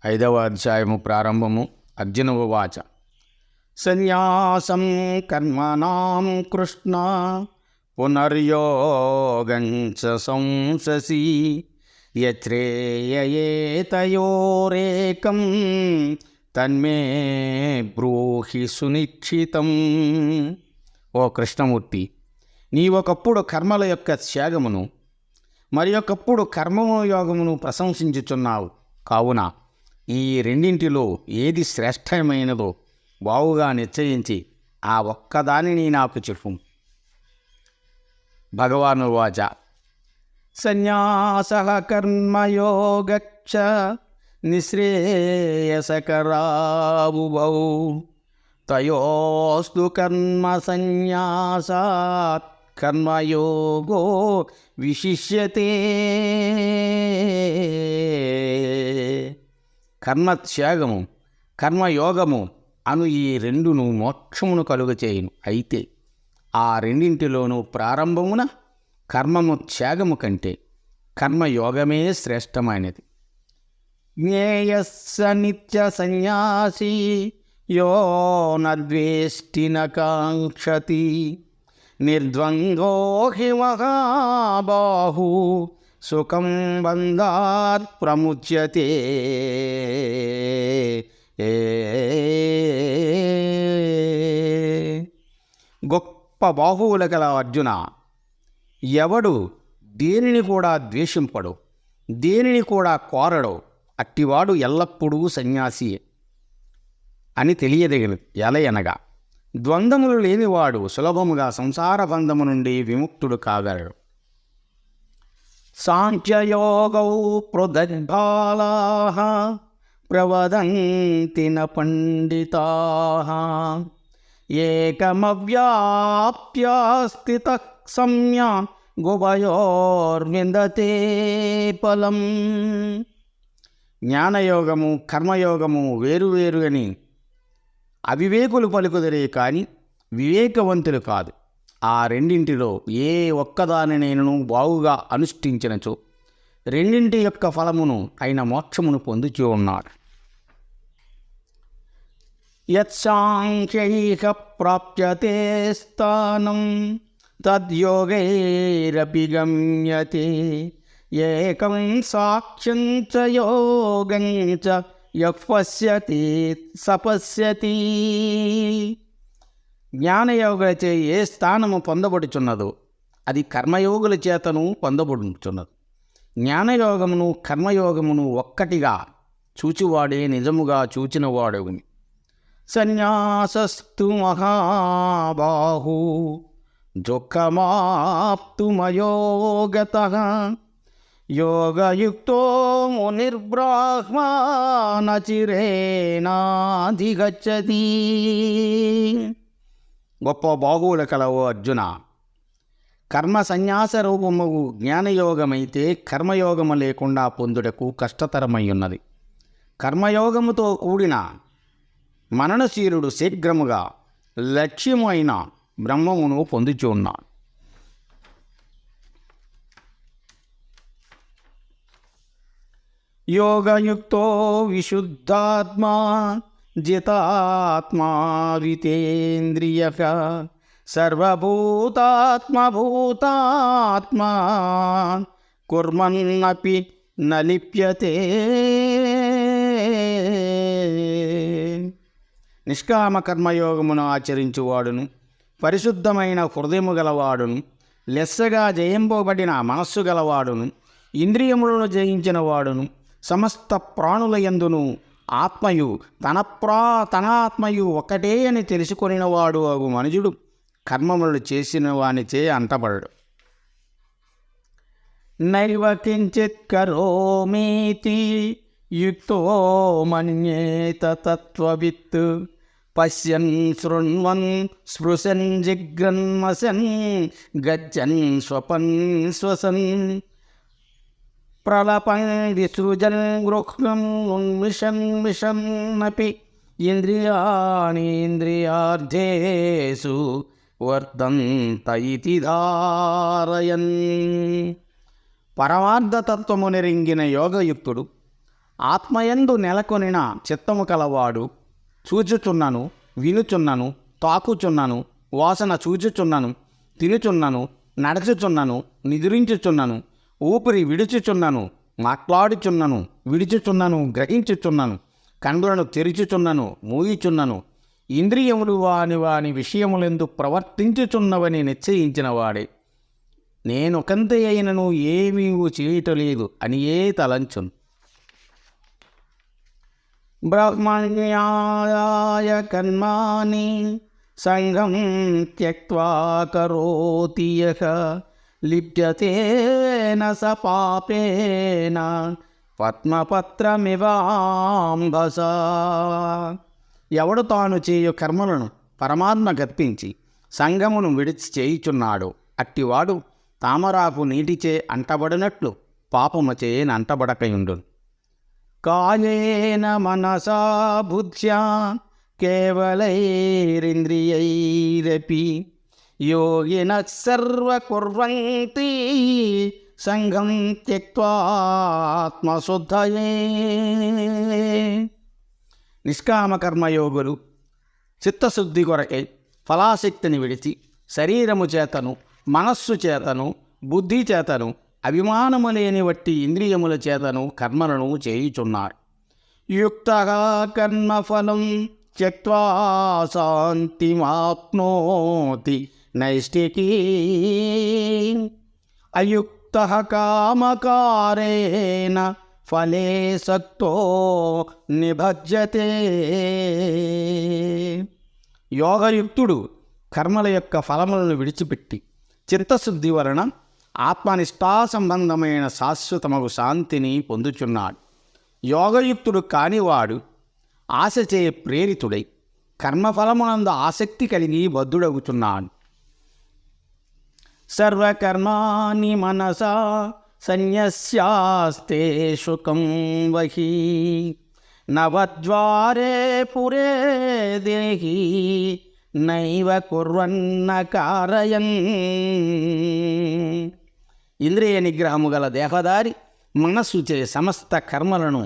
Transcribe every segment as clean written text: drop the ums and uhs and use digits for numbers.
ఐదవ అధ్యాయము ప్రారంభము. అర్జున ఉవాచ సన్యాసం కర్మణాం కృష్ణ పునర్యోగం చ సంశసి యచ్రేయయేతయోరేకం తన్మే బ్రూహి సునిశ్చితం. ఓ కృష్ణమూర్తి, నీవొకప్పుడు కర్మల యొక్క త్యాగమును మరి ఒకప్పుడు కర్మయోగమును ప్రశంసించుచున్నావు. కావున ఈ రెండింటిలో ఏది శ్రేష్టమైనదో బావుగా నిశ్చయించి ఆ ఒక్కదానిని నాకు చెప్పు. భగవాను వాచ సన్యాసః కర్మయోగచ్చ నిశ్రేయసకరావుభౌ తయోస్తు కర్మ సన్యాసాత్ కర్మయోగో విశిష్యతే. కర్మత్యాగము కర్మయోగము అను ఈ రెండును మోక్షమును కలుగచేయును. అయితే ఆ రెండింటిలోనూ ప్రారంభమున కర్మము త్యాగము కంటే కర్మయోగమే శ్రేష్టమైనది. జ్ఞేయస్స నిత్య సన్యాసీ యో నద్వేష్టి న కాంక్షతి నిర్ద్వంద్వో హి మహాబాహు సుఖం బంధాత్ ప్రముచ్యతే. గొప్ప బాహువుల గల అర్జున, ఎవడు దేనిని కూడా ద్వేషింపడు, దేనిని కూడా కోరడో అట్టివాడు ఎల్లప్పుడూ సన్యాసి అని తెలియదగినది. ఎలయనగా ద్వంద్వములు లేనివాడు సులభముగా సంసార బంధము నుండి విముక్తుడు కాగలడు. సాంఖ్యయోగౌ పృథగ్బాలాః ప్రవదంతి న పండితాః ఏకమవ్యాప్య స్థితః సంయమ్ గుభయోర్విందతే ఫలం. జ్ఞానయోగము కర్మయోగము వేరువేరు అని అవివేకులు పలుకుదరే కాని వివేకవంతులు కాదు. ఆ రెండింటిలో ఏ ఒక్కదానినైనను బావుగా అనుష్ఠించినచో రెండింటి యొక్క ఫలమును అయిన మోక్షమును పొందుచూ ఉన్నాడు. యత్సాంఖ్యైః ప్రాప్యతే స్థానం తద్యోగైరపి గమ్యతే ఏకం సాక్ష్యం చ యోగం చ యః పశ్యతి సపశ్యతి. జ్ఞానయోగులచే ఏ స్థానము పొందబడుచున్నదో అది కర్మయోగుల చేతను పొందబడుచున్నది. జ్ఞానయోగమును కర్మయోగమును ఒక్కటిగా చూచువాడే నిజముగా చూచినవాడవుని. సన్యాసస్తు మహాబాహు దుఃఖమాప్తుమయోగతః యోగయుక్తో మునిర్బ్రాహ్మా నచిరేనాధిగచ్చతి. గొప్ప బాహువుల కలవు అర్జున, కర్మ సన్యాస రూపము జ్ఞానయోగమైతే కర్మయోగము లేకుండా పొందుటకు కష్టతరమై ఉన్నది. కర్మయోగముతో కూడిన మననశీలుడు శీఘ్రముగా లక్ష్యము అయిన బ్రహ్మమును పొందుచూ ఉన్నాడు. యోగయుక్తో విశుద్ధాత్మా జితాత్మా వితేంద్రియః సర్వభూతాత్మభూతాత్మా కుర్వన్నపి న లిప్యతే. నిష్కామ కర్మయోగమును ఆచరించువాడును పరిశుద్ధమైన హృదయము గలవాడును లెస్సగా జయింపబడిన మనస్సు గలవాడును ఇంద్రియములను జయించిన వాడును సమస్త ప్రాణుల యందును ఆత్మయు తన ఆత్మయు ఒక్కటే అని తెలుసుకొనినవాడు అగు మనుజుడు కర్మములు చేసిన వానిచే అంటబడడు. నైవ కించిత్ కరోమీతి యుక్తో మన్యేత తత్వవిత్ పశ్యన్ శృణ్వన్ స్పృశన్ జిఘ్రన్మసన్ గచ్చన్ స్వపన్ శ్వసన్ ప్రలపన్ విసృజన్ గృహ్ణం ఉన్మిషన్ మిషన్నపి ఇంద్రియాణీంద్రియార్థేషు వర్తంత ఇతి ధారయన్. పరమార్థతత్వము నెరింగిన యోగయుక్తుడు ఆత్మయందు నెలకొనిన చిత్తము కలవాడు చూచుచున్నను, వినుచున్నను, తాకుచున్నను, వాసన చూచుచున్నను, తినుచున్నను, నడచుచున్నను, నిద్రించుచున్నను, ఊపిరి విడుచుచున్నను, మాట్లాడుచున్నను, విడుచుచున్నను, గ్రహించుచున్నను, కండ్లను తెరుచుచున్నను, మూయుచున్నను, ఇంద్రియములు వాని వాని విషయములందు ప్రవర్తించుచున్నవని నిశ్చయించిన వాడే నేనొకంతే అయినను ఏమీ చేయటలేదు అని ఏ తలంచును. బ్రహ్మణ్యాయ కర్మాణి సంగం త్యక్త్వా కరోతి యః లిప్యతే న స పాపేన పద్మపత్రమివాంబసా. ఎవడు తాను చేయు కర్మలను పరమాత్మ గర్పించి సంగమును విడిచి చేయుచున్నాడో అట్టివాడు తామరాకు నీటిచే అంటబడినట్లు పాపముచే అంటబడకయుండును. కాయేన మనసా బుద్ధ్యా కేవలైరింద్రియైరపి యోగినః సర్వకుర్వంతి సంఘం త్యక్త్వా ఆత్మశుద్ధయే. నిష్కామకర్మయోగులు చిత్తశుద్ధి కొరకై ఫలాసక్తిని విడిచి శరీరము చేతను, మనస్సు చేతను, బుద్ధి చేతను, అభిమానము లేని వట్టి ఇంద్రియముల చేతను కర్మలను చేయుచున్నారు. యుక్తః కర్మఫలం త్యక్త్వా శాంతిమాప్నోతి నైష్ఠికీ అయుక్తః కామకారేణ ఫలే సక్తో నిభజ్యతే. యోగయుక్తుడు కర్మల యొక్క ఫలములను విడిచిపెట్టి చిత్తశుద్ధి వలన ఆత్మనిష్టా సంబంధమైన శాశ్వతమగు శాంతిని పొందుచున్నాడు. యోగయుక్తుడు కానివాడు ఆశచే ప్రేరితుడై కర్మఫలమునందు ఆసక్తి కలిగి బద్ధుడగుచున్నాడు. సర్వకర్మాణి మనసా సన్యస్యాస్తే శుకం వహి నవద్వారే పురే దేహి నైవ కుర్వన్న కారయన్. ఇంద్రియ నిగ్రహము గల దేహదారి మనస్సు చే సమస్త కర్మలను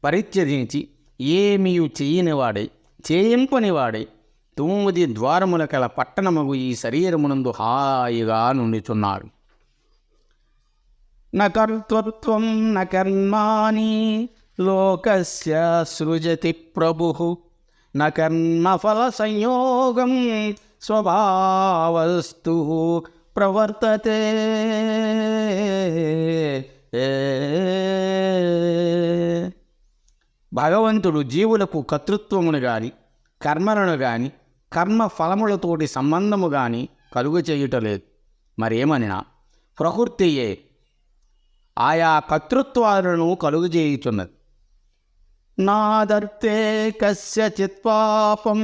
పరిత్యజించి ఏమీ చేయనివాడై చేయింపనివాడై 9 ద్వారముల కల పట్టణమగు ఈ శరీరమునందు హాయిగా నుండుచున్నాడు. న కర్తృత్వం న కర్మాణి లోకస్య సృజతి ప్రభుః న కర్మఫల సంయోగం స్వభావస్తు ప్రవర్తతే. భగవంతుడు జీవులకు కర్తృత్వమును గాని కర్మలను గాని కర్మ ఫలములతోటి సంబంధము గాని కలుగు చేయుటలేదు. మరేమనినా ప్రకృతియే ఆయా కర్తృత్వాలను కలుగు చేయుచున్నది. నాదర్తే కస్యచిత్ పాపం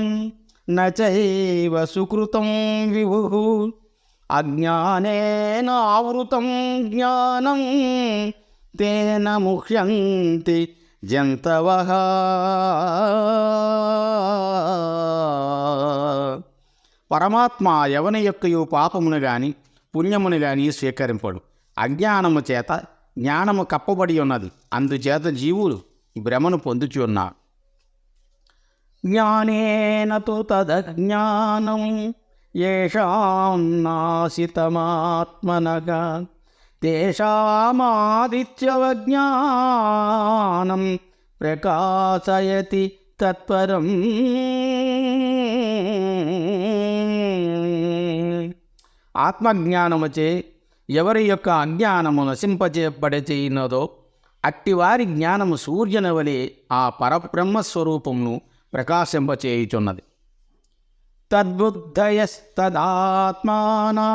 నచైవ సుకృతం విభుః అజ్ఞానేన ఆవృతం జ్ఞానం తేన ముహ్యంతి జంతవః. పరమాత్మ ఎవని యొక్కయు పాపమును గాని పుణ్యమును గాని స్వీకరింపడు. అజ్ఞానము చేత జ్ఞానము కప్పబడి ఉన్నది. అందుచేత జీవులు భ్రమను పొందుచున్నారు. జ్ఞానేన తు తదజ్ఞానం యేషాం నాశితమాత్మనః తేషామాదిత్యవజ్ఞానం ప్రకాశయతి తత్పరం. ఆత్మజ్ఞానముచే ఎవరి యొక్క అజ్ఞానము నశింపజేయబడచేయున్నదో అట్టివారి జ్ఞానము సూర్యుని వలె ఆ పరబ్రహ్మస్వరూపమును ప్రకాశింపచేయుచున్నది. తద్బుద్ధయస్తదాత్మానా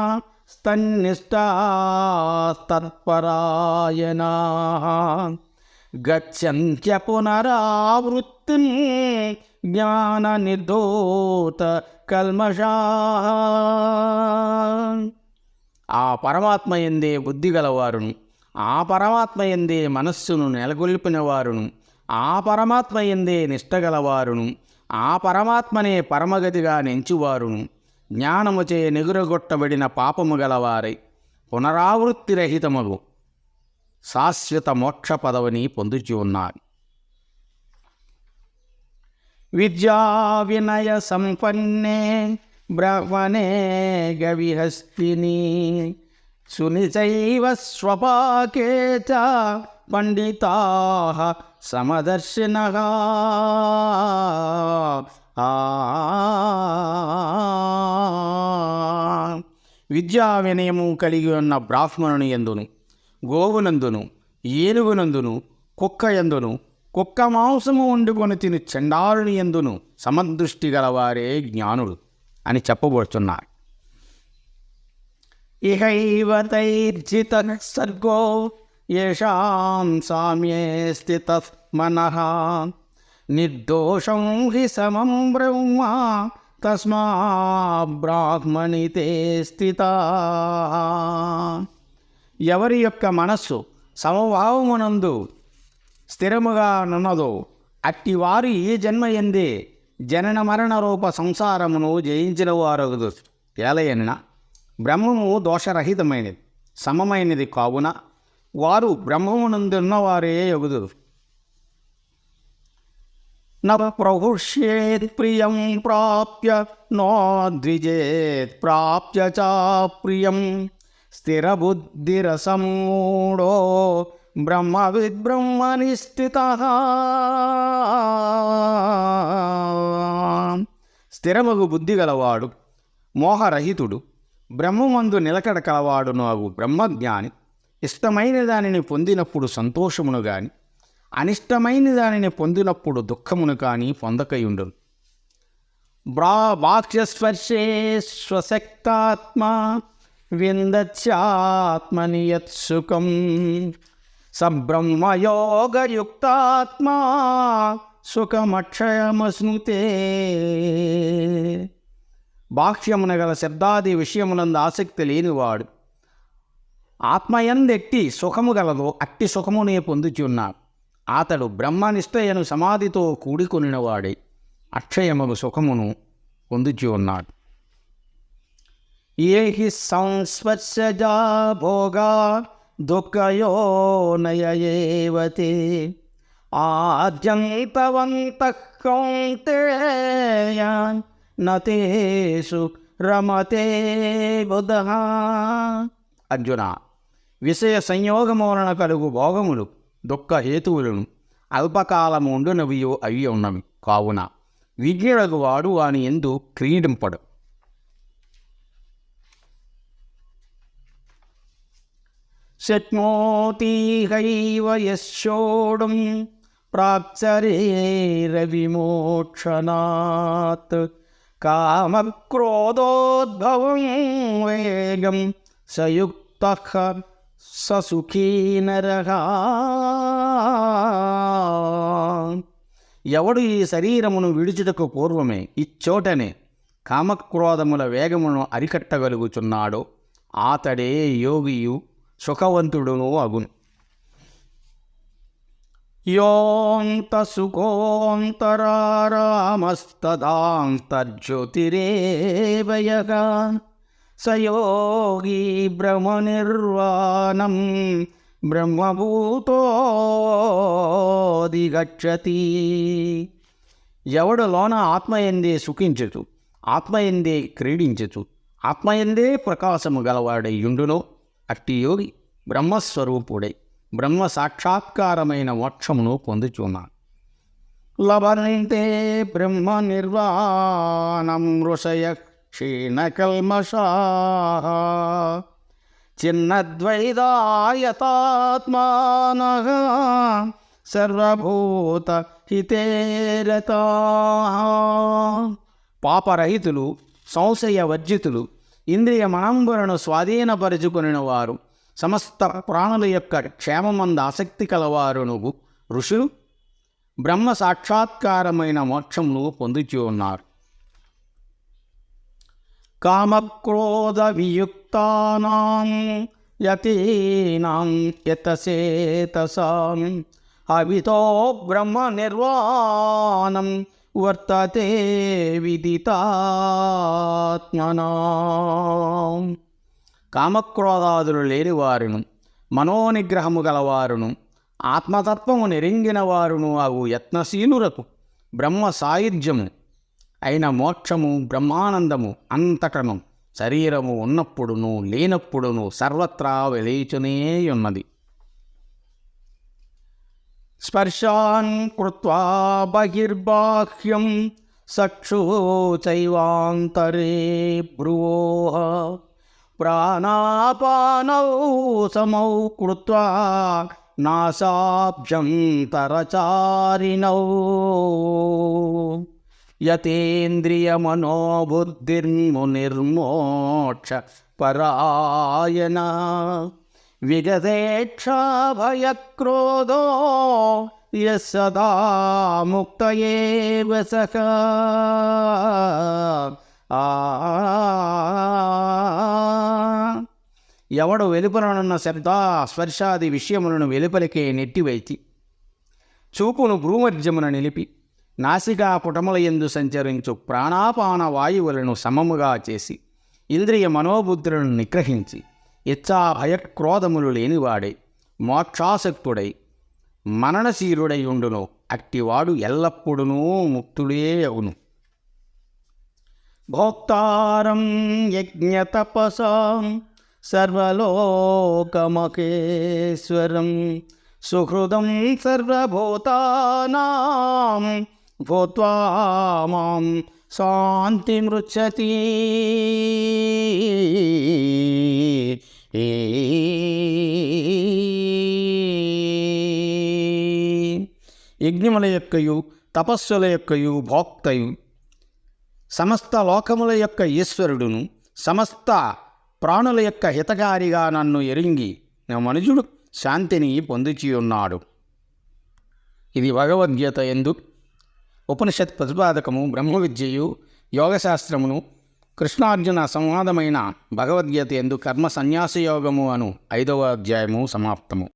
స్తన్నిష్టాస్తత్పరాయణాః గచ్చంత్య పునరావృత్తిం జ్ఞాన నిర్ధూత కల్మషాః. ఆ పరమాత్మ యందే బుద్ధి గలవారును, ఆ పరమాత్మ యందే మనస్సును నెలకొల్పిన వారును, ఆ పరమాత్మ యందే నిష్టగలవారును, ఆ పరమాత్మనే పరమగతిగా నెంచువారును జ్ఞానముచే నిగురగొట్టబడిన పాపము గలవారై పునరావృత్తిరహితమగు శాశ్వత మోక్ష పదవిని పొందుచు ఉన్నారు. విద్యా వినయ సంపన్నే బ్రాహ్మణే గవిహస్తిని సునిచైవ స్వపాకే చ పండితాః సమదర్శినః. విద్యా వినయము కలిగి ఉన్న బ్రాహ్మణుని యందును, గోవునందును, ఏనుగునందును, కుక్క యందును, కుక్క మాంసము వండుకొని తిని చండాలుని యందును సమదృష్టి గలవారే జ్ఞానులు అని చెప్పబడుతున్నారు. ఇహైవ తైర్జిత సర్గో యేషాం సామ్యే స్థితః మనః నిర్దోషం హి సమం బ్రహ్మ తస్మా బ్రాహ్మణి తే స్థితా. ఎవరి యొక్క మనస్సు సమభావమునందు స్థిరముగా నున్నదో అట్టివారు ఈ జన్మయందే జనన మరణ రూప సంసారమును జయించిన వారగుదు. ఏలయనిన బ్రహ్మము దోషరహితమైనది, సమమైనది కావున వారు బ్రహ్మమునందున్నవారే యగుదురు. న ప్రహృష్యేత్ ప్రియం ప్రాప్య నో ద్విజేత్ ప్రాప్య చ ప్రియం స్థిరబుద్ధిరసమూఢో బ్రహ్మవిద్బ్రహ్మణి స్థితః. స్థిరమగు బుద్ధి గలవాడు, మోహరహితుడు, బ్రహ్మమందు నిలకడ కలవాడును అగు బ్రహ్మజ్ఞాని ఇష్టమైన దానిని పొందినప్పుడు సంతోషమును గాని, అనిష్టమైన దానిని పొందినప్పుడు దుఃఖమును కానీ పొందకయుండును. బాహ్యస్పర్శే స్వశక్తాత్మ విందత్యాత్మని యత్సుఖం సబ్రహ్మయోగయుక్తాత్మా సుఖమక్షయమశ్నుతే. బాహ్యమున గల శబ్దాది విషయమునందు ఆసక్తి లేనివాడు ఆత్మయందెట్టి సుఖము గలదో అట్టి సుఖమునే పొందుచున్నాడు. అతడు బ్రహ్మనిష్టయను సమాధితో కూడికొనినవాడై అక్షయమగు సుఖమును పొందుచు ఉన్నాడు. ఏ హి సంస్పర్శజా భోగా దుఃఖయోనయేవతే ఆద్యంతవంతః కౌంతేయ నతేషు రమతే బుధః. అర్జున, విషయ సంయోగము వలన కలుగు భోగములు దుఃఖ హేతువులను అల్పకాలము ఉండునవియో అవి ఉన్నవి కావున విజ్ఞుడగు వాడు వాని యందు క్రీడింపడు. శక్నోతి హైవ యశోఢుం ప్రాక్శరీరవిమోక్షణాత్ కామక్రోధోద్భవం వేగం సయుక్తః ససుఖీ నరః. ఎవడు ఈ శరీరమును విడుచుటకు పూర్వమే ఇచ్చోటనే కామక్రోధముల వేగమును అరికట్టగలుగుచున్నాడో ఆతడే యోగియు సుఖవంతుడును అగును. యోంత సుఖోంతరారామస్తదాంతర్జ్యోతిరేవయః సయోగి బ్రహ్మనిర్వాణం బ్రహ్మభూతోధిగచ్చతి. ఎవడు లోన ఆత్మయందే సుఖించుచు, ఆత్మయందే క్రీడించుచు, ఆత్మయందే ప్రకాశము గలవాడై యుండునో అట్టి యోగి బ్రహ్మస్వరూపుడై బ్రహ్మ సాక్షాత్కారమైన మోక్షమును పొందుచున్నాడు. లభంతే బ్రహ్మ నిర్వాణం ఋషయః క్షీణకల్మషాః చిన్నద్వైతాయతాత్మానః సర్వభూత హితే రతాః. పాపరహితులు, సంశయవర్జితులు, ఇంద్రియ మనంబులను స్వాధీనపరుచుకొనిన వారు, సమస్త ప్రాణుల యొక్క క్షేమమందు ఆసక్తి కలవారును ఋషులు బ్రహ్మ సాక్షాత్కారమైన మోక్షమును పొందుచూ ఉన్నారు. కామక్రోధ వియుక్తానాం యతీనాం యతసేతసాం అవితో బ్రహ్మ నిర్వాణం వర్తతే విదితాత్మనాం. కామక్రోధాదులు లేని వారును, మనోనిగ్రహము గలవారును ఆత్మతత్వము నెరింగిన వారును అగు యత్నశీలురకు బ్రహ్మ సాయుధ్యము అయిన మోక్షము బ్రహ్మానందము అంతటను శరీరము ఉన్నప్పుడును లేనప్పుడును సర్వత్రా వెలిచునే ఉన్నది. స్పర్శాన్ కృత్వా బహిర్బాహ్యం చక్షు చైవాంతరే భ్రువోః ప్రాణాపానౌ సమౌ కృత్వా నాసాభ్యంతరచారిణౌ యతేంద్రియమనోబుద్ధిర్మునిర్మోక్ష పరాయణ విగతేక్షాభయక్రోధో యస్సదా ముక్తయేవ సఖ. ఎవడు వెలుపలనున్న శబ్ద స్పర్శాది విషయములను వెలుపలికే నెట్టివేచి చూపును భ్రూమధ్యమున నిలిపి నాసికా పుటముల యందు సంచరించు ప్రాణాపాన వాయువులను సమముగా చేసి ఇంద్రియ మనోబుద్ధులను నిగ్రహించి ఇచ్చా భయక్రోధములు లేనివాడై మోక్షాసక్తుడై మననశీలుడై ఉండును. అట్టివాడు ఎల్లప్పుడూ ముక్తుడే అగును. భోక్తారం యజ్ఞతపసాం సర్వలోకమకేశ్వరం సుహృదం సర్వభూతానాం భూత్వా మాం శాంతిమృచ్చతి. యజ్ఞముల యొక్కయు తపస్సుల యొక్కయు భోక్తయు సమస్త లోకముల యొక్క ఈశ్వరుడును సమస్త ప్రాణుల యొక్క హితకారిగా నన్ను ఎరింగి నా మనుజుడు శాంతిని పొందుచియున్నాడు. ఇది భగవద్గీత యందు ఉపనిషత్ ప్రతిపాదకము బ్రహ్మ విద్యయు యోగశాస్త్రమును కృష్ణార్జున సంవాదమైన భగవద్గీత యందు కర్మ సన్యాసయోగము అను 5వ అధ్యాయము సమాప్తము.